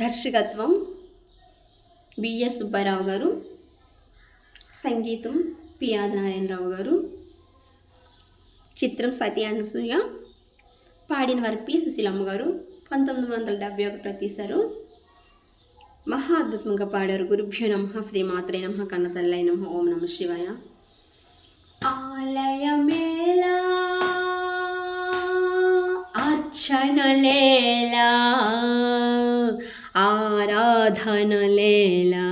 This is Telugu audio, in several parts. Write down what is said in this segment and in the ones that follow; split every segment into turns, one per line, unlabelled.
దర్శకత్వం బిఎస్ సుబ్బారావు గారు, సంగీతం పి ఆదినారాయణరావు గారు, చిత్రం సతీ అనసూయ, పాడిన వారు పి సుశీలమ్మ గారు. 1971 తీశారు. మహా అద్భుతంగా పాడారు. గురుభ్యో నమః, శ్రీమాత్రే నమః, కన్నతల్లై నమః, ఓం నమః శివాయ. ఆలయమేలా అర్చనలేలా ఆరాధనలేలా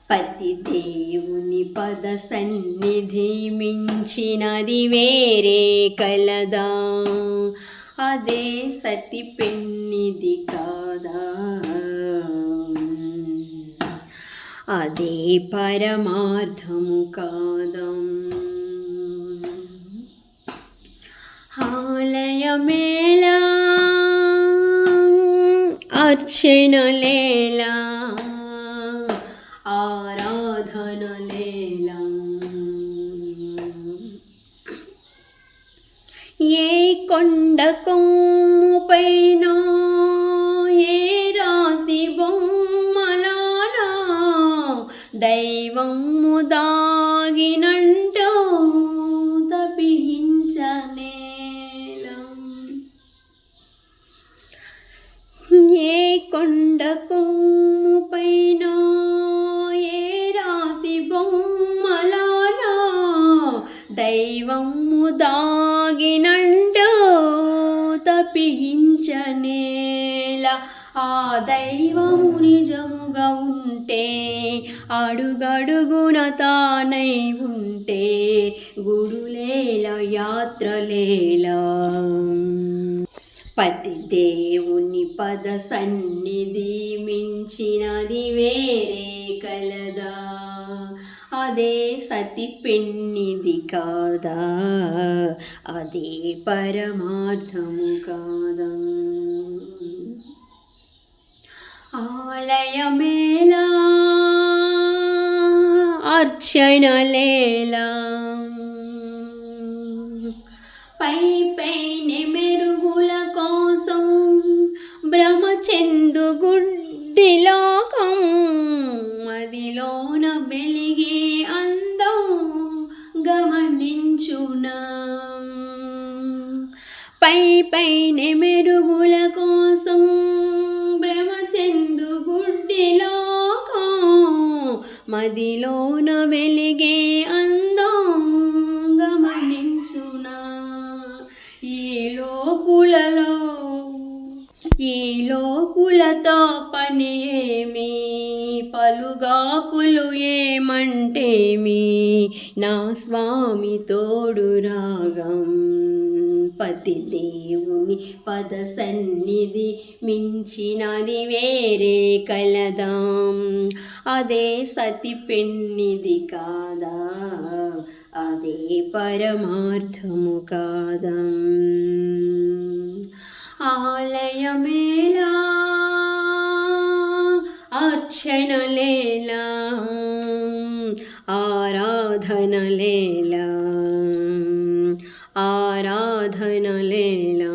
పతి దేవుని పద సన్నిధి మించినది వేరే కలదా, అదే సతి పెన్నిది కాదా, అదే పరమార్థము కాదా. ఆలయమేలా అర్చనలేలా ఆరాధనలేలా, ఏ కొండ కొమ్ముపైన ఏ రాతి బొమ్మలానా దైవము దాగినంటూ తపించనేలా, ఏ కొండ కొమ్ముపైన ఏ రాతి బొమ్మలానా దైవము దాగినంటూ తపించనేలా. ఆ దైవము నిజముగా ఉంటే, అడుగడుగున తానై ఉంటే, గుడులేలా యాత్రలేలా. పతి దేవుని పద సన్నిధి మించినది వేరే కలదా, అదే సతి పెన్నిది కాదా, అదే పరమార్థము కాదా. ఆలయమేలా అర్చనలేలా, పై పైనే మెరుగుల కోసం భ్రమచెందు గుడ్డి లోకం, మదిలోన వెలిగే అందం గమనించునా. పై పైనే మెరుగుల కోసం భ్రమచెందు గుడ్డి లోకం, మదిలోన వెలిగే అందం గమనించునా. ఈ లోకులతో పని ఏమి, పలుగాకులు ఏమంటేమి, నా స్వామి తోడు రాగం. పతి దేవుని పద సన్నిధి మించినది వేరే కలదాం, అదే సతి పెన్నిది కాదా, అదే పరమార్థము కాదా. ఆలయమేలా అర్చనలేలా ఆరాధనలేలా ఆరాధనలేలా.